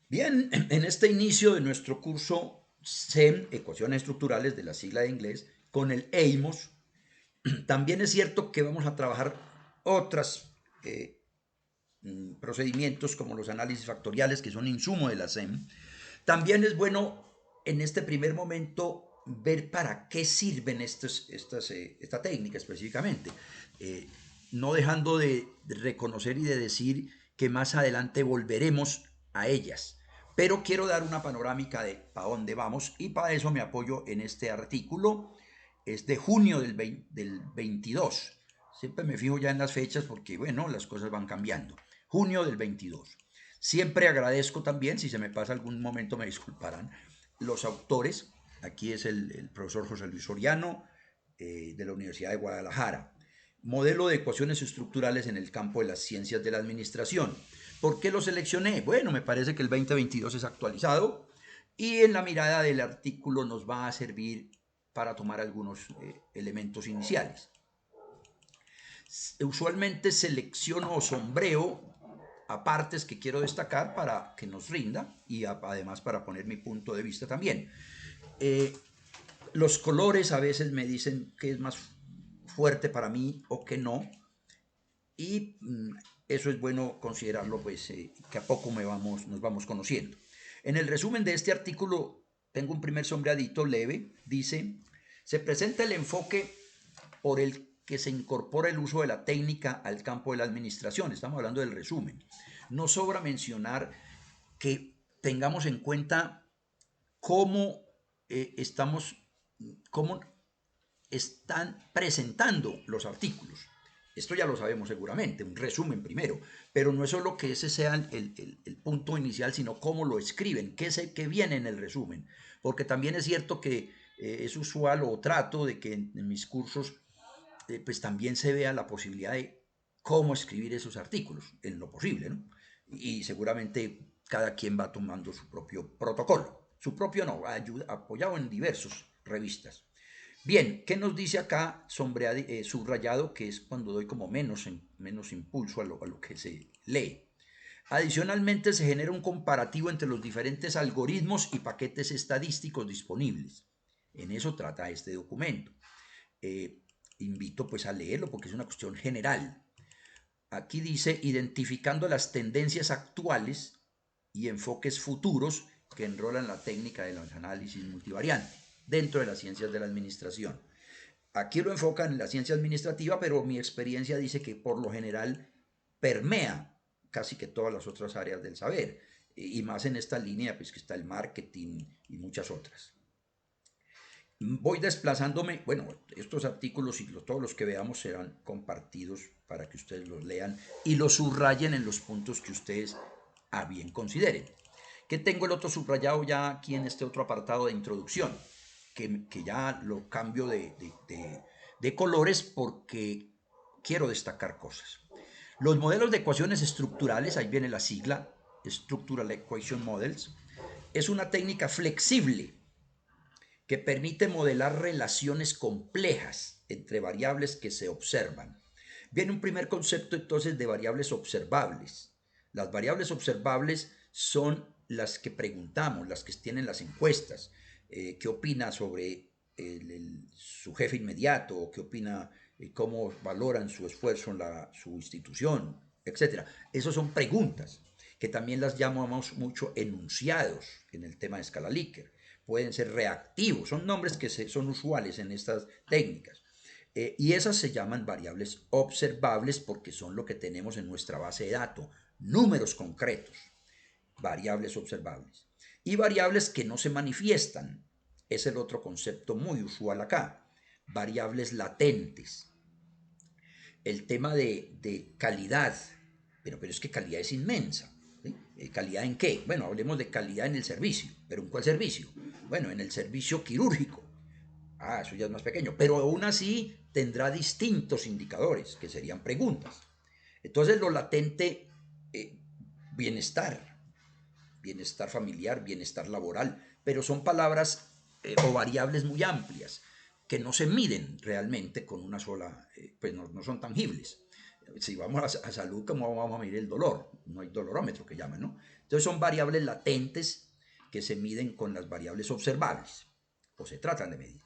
Bien, en este inicio de nuestro curso SEM, Ecuaciones Estructurales de la sigla de inglés, con el EIMOS, también es cierto que vamos a trabajar otros procedimientos como los análisis factoriales, que son insumo de la SEM. También es bueno en este primer momento ver para qué sirven esta técnica específicamente, eh, no dejando de reconocer y de decir que más adelante volveremos a ellas. Pero quiero dar una panorámica de para dónde vamos y para eso me apoyo en este artículo. Es de junio del 22. Siempre me fijo ya en las fechas porque, bueno, las cosas van cambiando. Junio del 22. Siempre agradezco también, si se me pasa algún momento me disculparán, los autores. Aquí es el profesor José Luis Soriano, de la Universidad de Guadalajara. Modelo de ecuaciones estructurales en el campo de las ciencias de la administración. ¿Por qué lo seleccioné? Bueno, me parece que el 2022 es actualizado y en la mirada del artículo nos va a servir para tomar algunos elementos iniciales. Usualmente selecciono o sombreo a partes que quiero destacar para que nos rinda y además para poner mi punto de vista también. Los colores a veces me dicen que es más fuerte para mí o que no, y eso es bueno considerarlo, pues que a poco nos vamos conociendo. En el resumen de este artículo tengo un primer sombreadito leve, dice, se presenta el enfoque por el que se incorpora el uso de la técnica al campo de la administración. Estamos hablando del resumen. No sobra mencionar que tengamos en cuenta cómo estamos, cómo están presentando los artículos. Esto ya lo sabemos seguramente, un resumen primero, pero no es solo que ese sea el punto inicial, sino cómo lo escriben, qué viene en el resumen. Porque también es cierto que es usual o trato de que en mis cursos pues también se vea la posibilidad de cómo escribir esos artículos, en lo posible, ¿no? Y seguramente cada quien va tomando su propio protocolo, su propio no, apoyado en diversas revistas. Bien, ¿qué nos dice acá subrayado? Que es cuando doy como menos impulso a lo que se lee. Adicionalmente, se genera un comparativo entre los diferentes algoritmos y paquetes estadísticos disponibles. En eso trata este documento. Eh, Invito pues a leerlo porque es una cuestión general. Aquí dice, identificando las tendencias actuales y enfoques futuros que enrolan la técnica de los análisis multivariante dentro de las ciencias de la administración. Aquí lo enfocan en la ciencia administrativa, pero mi experiencia dice que por lo general permea casi que todas las otras áreas del saber, y más en esta línea pues que está el marketing y muchas otras. Voy desplazándome, bueno, estos artículos y todos los que veamos serán compartidos para que ustedes los lean y los subrayen en los puntos que ustedes a bien consideren. Que tengo el otro subrayado ya aquí en este otro apartado de introducción, que ya lo cambio de colores porque quiero destacar cosas. Los modelos de ecuaciones estructurales, ahí viene la sigla, Structural Equation Models, es una técnica flexible que permite modelar relaciones complejas entre variables que se observan. Viene un primer concepto entonces de variables observables. Las variables observables son las que preguntamos, las que tienen las encuestas. ¿Qué opina sobre su jefe inmediato? ¿Qué opina? ¿Cómo valoran su esfuerzo en su institución? Etcétera. Esas son preguntas que también las llamamos mucho enunciados en el tema de escala Likert. Pueden ser reactivos, son nombres que son usuales en estas técnicas. Y esas se llaman variables observables porque son lo que tenemos en nuestra base de datos, números concretos, variables observables. Y variables que no se manifiestan, es el otro concepto muy usual acá, variables latentes. El tema de calidad, pero es que calidad es inmensa. ¿Sí? ¿Calidad en qué? Bueno, hablemos de calidad en el servicio, pero ¿en cuál servicio? Bueno, en el servicio quirúrgico. Ah, eso ya es más pequeño, pero aún así tendrá distintos indicadores, que serían preguntas. Entonces, lo latente, eh, bienestar, bienestar familiar, bienestar laboral, pero son palabras o variables muy amplias que no se miden realmente con una sola, pues no son tangibles. Si vamos a salud, ¿cómo vamos a medir el dolor? No hay dolorómetro que llaman, ¿no? Entonces son variables latentes que se miden con las variables observables, o se tratan de medir.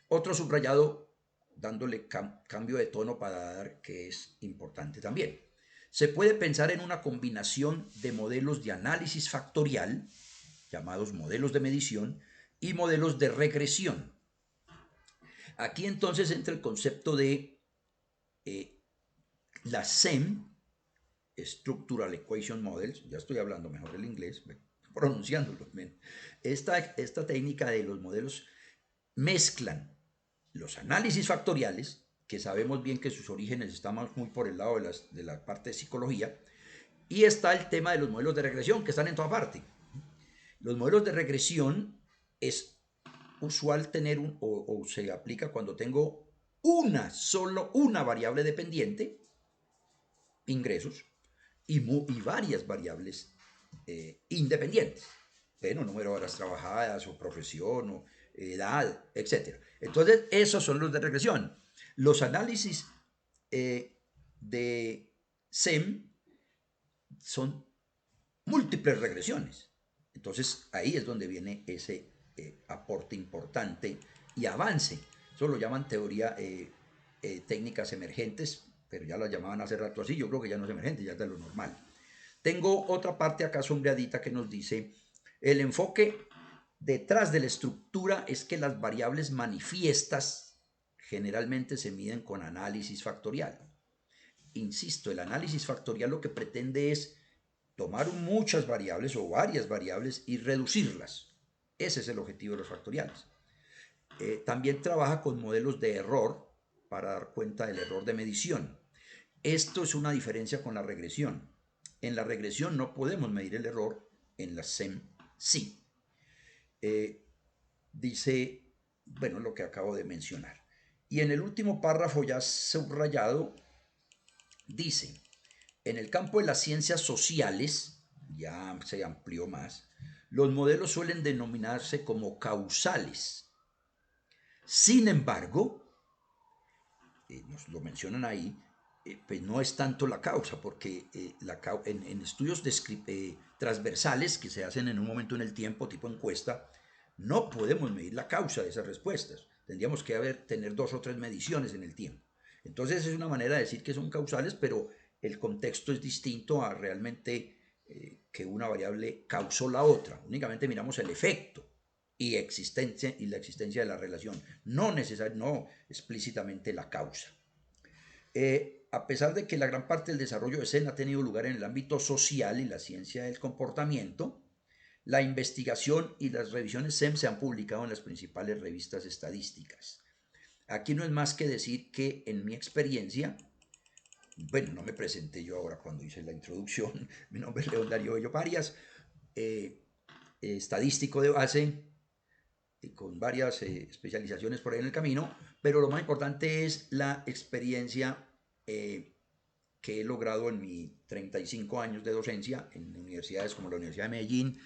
Otro subrayado, dándole cambio de tono para dar que es importante también. Se puede pensar en una combinación de modelos de análisis factorial, llamados modelos de medición, y modelos de regresión. Aquí entonces entra el concepto de la SEM, Structural Equation Models, ya estoy hablando mejor el inglés, pronunciándolo. Esta técnica de los modelos mezclan los análisis factoriales, que sabemos bien que sus orígenes están muy por el lado de la parte de psicología, y está el tema de los modelos de regresión, que están en toda parte. Los modelos de regresión es usual tener o se aplica cuando tengo solo una variable dependiente, ingresos, y varias variables independientes. Bueno, número de horas trabajadas, o profesión, o edad, etc. Entonces, esos son los de regresión. Los análisis de SEM son múltiples regresiones. Entonces, ahí es donde viene ese aporte importante y avance. Eso lo llaman teoría, técnicas emergentes, pero ya las llamaban hace rato así. Yo creo que ya no es emergente, ya es de lo normal. Tengo otra parte acá sombreadita que nos dice: el enfoque detrás de la estructura es que las variables manifiestas generalmente se miden con análisis factorial. Insisto, el análisis factorial lo que pretende es tomar muchas variables o varias variables y reducirlas. Ese es el objetivo de los factoriales. También trabaja con modelos de error para dar cuenta del error de medición. Esto es una diferencia con la regresión. En la regresión no podemos medir el error, en la SEM sí. Dice, bueno, lo que acabo de mencionar. Y en el último párrafo ya subrayado, dice: en el campo de las ciencias sociales, ya se amplió más, los modelos suelen denominarse como causales. Sin embargo, nos lo mencionan ahí, pues no es tanto la causa, porque en estudios transversales que se hacen en un momento en el tiempo, tipo encuesta, no podemos medir la causa de esas respuestas. Tendríamos que tener 2 o 3 mediciones en el tiempo. Entonces es una manera de decir que son causales, pero el contexto es distinto a realmente que una variable causó la otra. Únicamente miramos el efecto y la existencia de la relación, no explícitamente la causa. A pesar de que la gran parte del desarrollo de SEM ha tenido lugar en el ámbito social y la ciencia del comportamiento, la investigación y las revisiones SEM se han publicado en las principales revistas estadísticas. Aquí no es más que decir que en mi experiencia, bueno, no me presenté yo ahora cuando hice la introducción, mi nombre es León Darío Bello Parias, estadístico de base, con varias especializaciones por ahí en el camino, pero lo más importante es la experiencia que he logrado en mis 35 años de docencia en universidades como la Universidad de Medellín,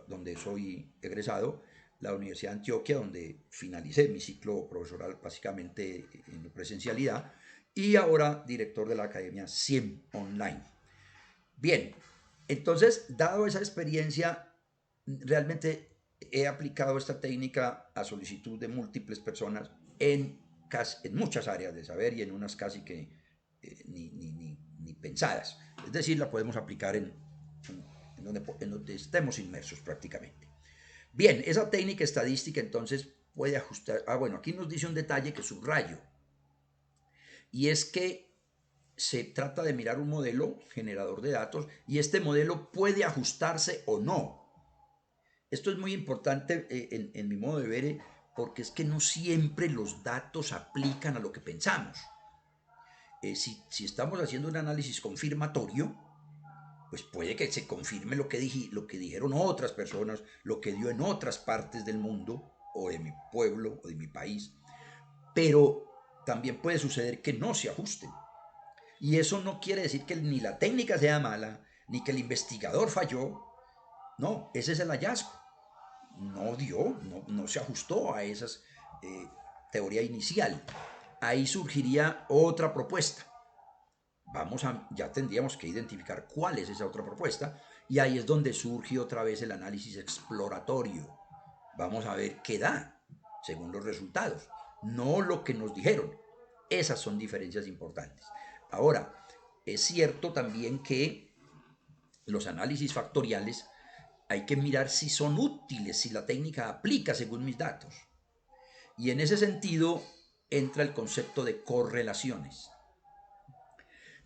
donde soy egresado, la Universidad de Antioquia, donde finalicé mi ciclo profesoral básicamente en presencialidad, y ahora director de la Academia SIEM Online. Bien, entonces, dado esa experiencia, realmente he aplicado esta técnica a solicitud de múltiples personas en muchas áreas de saber, y en unas casi que ni pensadas. Es decir, la podemos aplicar en donde estemos inmersos prácticamente. Bien, esa técnica estadística entonces puede ajustar. Bueno, aquí nos dice un detalle que subrayo, y es que se trata de mirar un modelo generador de datos, y este modelo puede ajustarse o no. Esto es muy importante en mi modo de ver, porque es que no siempre los datos aplican a lo que pensamos. Si estamos haciendo un análisis confirmatorio, pues puede que se confirme lo que dijeron otras personas, lo que dio en otras partes del mundo, o de mi pueblo, o de mi país, pero también puede suceder que no se ajusten. Y eso no quiere decir que ni la técnica sea mala, ni que el investigador falló. No, ese es el hallazgo. No se ajustó a esa teoría inicial. Ahí surgiría otra propuesta. ya tendríamos que identificar cuál es esa otra propuesta y ahí es donde surge otra vez el análisis exploratorio. Vamos a ver qué da según los resultados, no lo que nos dijeron. Esas son diferencias importantes. Ahora, es cierto también que los análisis factoriales hay que mirar si son útiles, si la técnica aplica según mis datos. Y en ese sentido entra el concepto de correlaciones.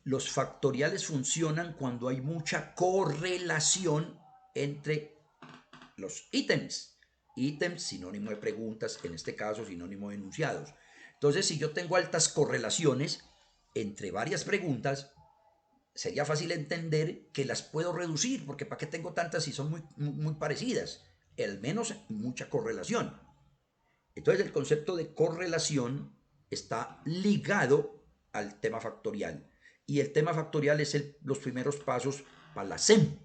Los factoriales funcionan cuando hay mucha correlación entre los ítems. Ítems, sinónimo de preguntas, en este caso sinónimo de enunciados. Entonces, si yo tengo altas correlaciones entre varias preguntas, sería fácil entender que las puedo reducir, porque ¿para qué tengo tantas si son muy parecidas? Al menos mucha correlación. Entonces el concepto de correlación está ligado al tema factorial. Y el tema factorial es los primeros pasos para la SEM.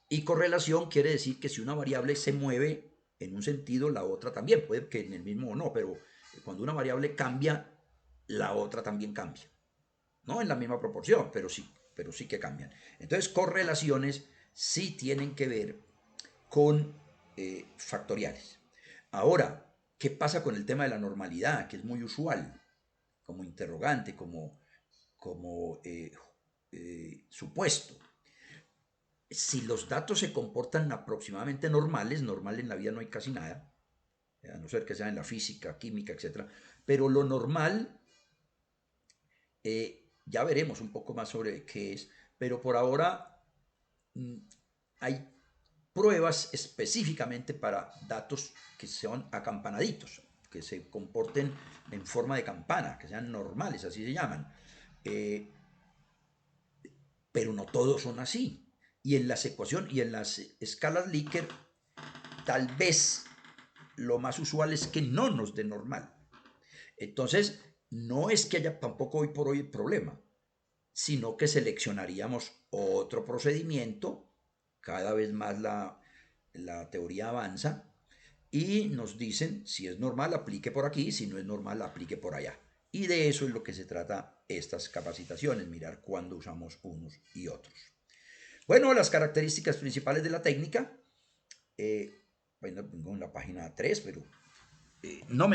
Y correlación quiere decir que si una variable se mueve en un sentido, la otra también. Puede que en el mismo o no, pero cuando una variable cambia, la otra también cambia. No en la misma proporción, pero sí que cambian. Entonces, correlaciones sí tienen que ver con factoriales. Ahora, ¿qué pasa con el tema de la normalidad? Que es muy usual, como interrogante, como supuesto. Si los datos se comportan aproximadamente normales, normal en la vida no hay casi nada, a no ser que sea en la física, química, etc. Pero lo normal, ya veremos un poco más sobre qué es, pero por ahora hay pruebas específicamente para datos que sean acampanaditos, que se comporten en forma de campana, que sean normales, así se llaman. Eh, pero no todos son así. Y en las ecuaciones y en las escalas Likert, tal vez lo más usual es que no nos dé normal. Entonces, no es que haya tampoco hoy por hoy el problema, sino que seleccionaríamos otro procedimiento, cada vez más la teoría avanza, y nos dicen, si es normal, aplique por aquí, si no es normal, aplique por allá. Y de eso es lo que se trata estas capacitaciones, mirar cuándo usamos unos y otros. Bueno, las características principales de la técnica, bueno, tengo en la página 3, pero no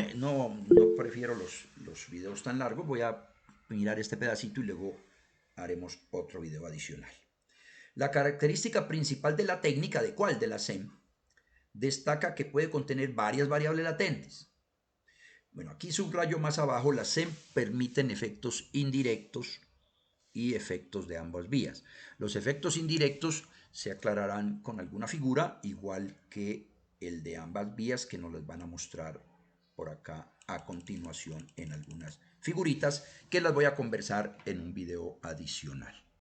prefiero los videos tan largos, voy a mirar este pedacito y luego haremos otro video adicional. La característica principal de la técnica, ¿de cuál? De la SEM, destaca que puede contener varias variables latentes. Bueno, aquí subrayo más abajo, las SEM permiten efectos indirectos y efectos de ambas vías. Los efectos indirectos se aclararán con alguna figura, igual que el de ambas vías, que nos las van a mostrar por acá a continuación en algunas figuritas que las voy a conversar en un video adicional.